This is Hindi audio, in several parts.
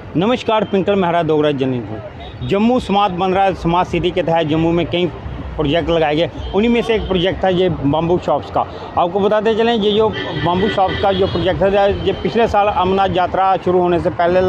नमस्कार, पिंकल मेहरा डोगरा जनी जम्मू समाज बन रहा है। स्मार्ट सिटी के तहत जम्मू में कई प्रोजेक्ट लगाए गए, उन्हीं में से एक प्रोजेक्ट था ये बम्बू शॉप्स का। आपको बताते चलें, ये जो बम्बू शॉप्स का जो प्रोजेक्ट है ये पिछले साल अमरनाथ यात्रा शुरू होने से पहले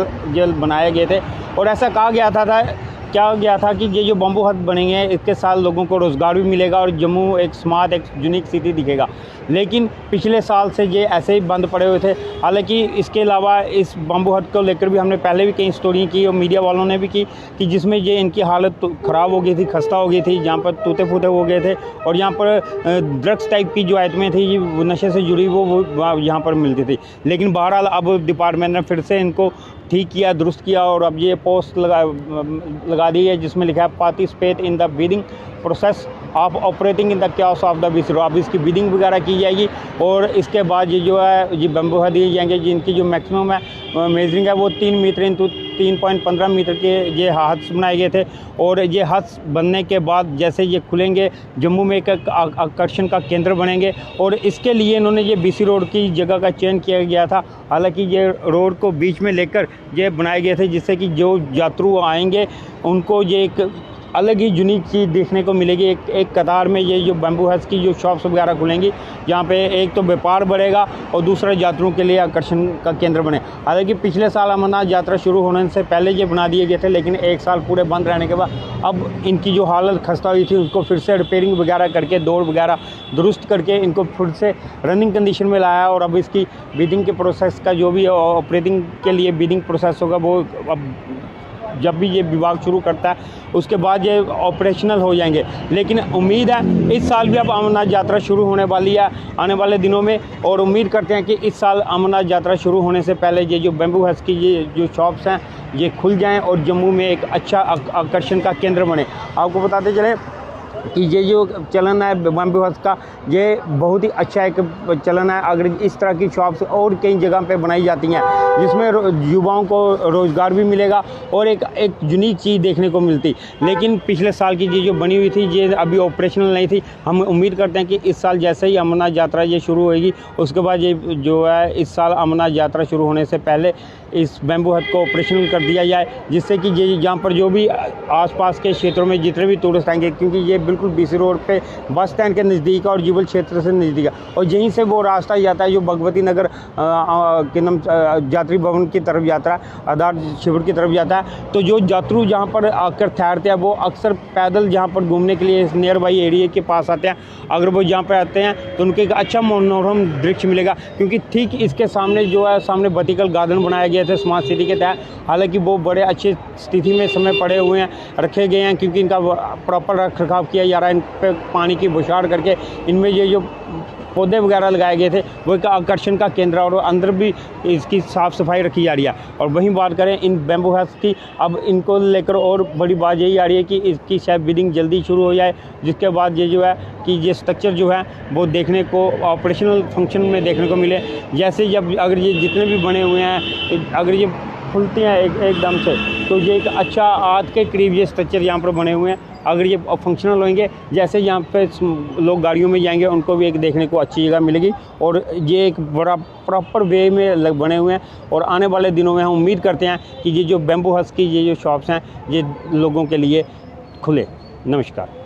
ये बनाए गए थे। और ऐसा कहा गया था कि ये जो बम्बू हट बनेंगे इसके साथ लोगों को रोज़गार भी मिलेगा और जम्मू एक स्मार्ट एक यूनिक सिटी दिखेगा। लेकिन पिछले साल से ये ऐसे ही बंद पड़े हुए थे। हालांकि इसके अलावा इस बम्बू हट को लेकर भी हमने पहले भी कई स्टोरी की और मीडिया वालों ने भी की कि जिसमें ये इनकी हालत ख़राब हो गई थी, खस्ता हो गई थी, जहाँ पर टूटे फूटे हो गए थे और यहाँ पर ड्रग्स टाइप की जो आइटमें थी नशे से जुड़ी वो यहाँ पर मिलती थी। लेकिन बहरहाल अब डिपार्टमेंट ने फिर से इनको ठीक किया, दुरुस्त किया और अब ये पोस्ट लगा दी है जिसमें लिखा है participate in the bidding process of operating in the क्यास ऑफ द बीसी रोड। अब इसकी बिडिंग वगैरह की जाएगी और इसके बाद ये जो है ये बम्बू हट दिए जाएंगे जिनकी जो मैक्सिमम है मेजरिंग है वो 3 मीटर इंटू 3.15 मीटर के ये हट्स बनाए गए थे। और ये हट्स बनने के बाद जैसे ये खुलेंगे जम्मू में एक आकर्षण का केंद्र बनेंगे और इसके लिए इन्होंने ये बीसी रोड की जगह का चयन किया गया था। हालांकि ये रोड को बीच में लेकर ये बनाए गए थे जिससे कि जो यात्रु आएंगे उनको ये एक अलग ही यूनिक चीज़ देखने को मिलेगी। एक कतार में ये जो बम्बू हट्स की जो शॉप्स वगैरह खुलेंगी जहाँ पे एक तो व्यापार बढ़ेगा और दूसरा यात्रियों के लिए आकर्षण का केंद्र बने। हालांकि पिछले साल अमरनाथ यात्रा शुरू होने से पहले ये बना दिए गए थे, लेकिन एक साल पूरे बंद रहने के बाद अब इनकी जो हालत खस्ता हुई थी उसको फिर से रिपेयरिंग वगैरह करके दौड़ वगैरह दुरुस्त करके इनको फिर से रनिंग कंडीशन में लाया और अब इसकी बिडिंग के प्रोसेस का जो भी ऑपरेटिंग के लिए बिडिंग प्रोसेस होगा वो अब जब भी ये विभाग शुरू करता है उसके बाद ये ऑपरेशनल हो जाएंगे। लेकिन उम्मीद है इस साल भी अब अमरनाथ यात्रा शुरू होने वाली है आने वाले दिनों में और उम्मीद करते हैं कि इस साल अमरनाथ यात्रा शुरू होने से पहले ये जो बम्बू हट्स की ये जो शॉप्स हैं ये खुल जाएं और जम्मू में एक अच्छा आकर्षण का केंद्र बने। आपको बताते चले कि ये जो चलन है बम्बू हट्स का ये बहुत ही अच्छा एक चलन है। अगर इस तरह की शॉप्स और कई जगह पे बनाई जाती हैं जिसमें युवाओं को रोज़गार भी मिलेगा और एक यूनिक चीज़ देखने को मिलती। लेकिन पिछले साल की ये जो बनी हुई थी ये अभी ऑपरेशनल नहीं थी। हम उम्मीद करते हैं कि इस साल जैसे ही अमरनाथ यात्रा ये शुरू होगी उसके बाद ये जो है इस साल अमरनाथ यात्रा शुरू होने से पहले इस बम्बू हट को ऑपरेशनल कर दिया जाए जिससे कि ये यहाँ पर जो भी आसपास के क्षेत्रों में जितने भी टूरिस्ट आएंगे, क्योंकि ये बिल्कुल बीसी रोड पे बस स्टैंड के नज़दीक और जीवल क्षेत्र से नज़दीक है और यहीं से वो रास्ता जाता है जो भगवती नगर के नाम यात्री भवन की तरफ जाता है, आधार शिविर की तरफ जाता है। तो जो यात्रु जहाँ पर आकर ठहरते हैं वो अक्सर पैदल जहाँ पर घूमने के लिए नियर बाई एरिया के पास आते हैं। अगर वो यहाँ पर आते हैं तो उनको एक अच्छा मनोरम दृश्य मिलेगा, क्योंकि ठीक इसके सामने जो है सामने वर्टिकल गार्डन बनाया गया थे स्मार्ट सिटी के तहत। हालांकि वो बड़े अच्छी स्थिति में समय पड़े हुए हैं, रखे गए हैं, क्योंकि इनका प्रॉपर रख रखाव किया जा रहा है। इन पे पानी की बौछार करके इनमें ये जो पौधे वगैरह लगाए गए थे वो एक आकर्षण का केंद्र और अंदर भी इसकी साफ़ सफाई रखी जा रही है। और वहीं बात करें इन बम्बू हट्स की, अब इनको लेकर और बड़ी बात यही आ रही है कि इसकी शायद बिडिंग जल्दी शुरू हो जाए जिसके बाद ये जो है कि ये स्ट्रक्चर जो है वो देखने को ऑपरेशनल फंक्शन में देखने को मिले। जैसे जब अगर ये जितने भी बने हुए हैं अगर ये खुलते हैं एकदम से तो ये एक अच्छा आज के करीब ये स्ट्रक्चर यहाँ पर बने हुए हैं। अगर ये फंक्शनल होंगे जैसे यहाँ पे लोग गाड़ियों में जाएंगे उनको भी एक देखने को अच्छी जगह मिलेगी और ये एक बड़ा प्रॉपर वे में बने हुए हैं। और आने वाले दिनों में हम उम्मीद करते हैं कि ये जो बम्बू हट्स की ये जो शॉप्स हैं ये लोगों के लिए खुले। नमस्कार।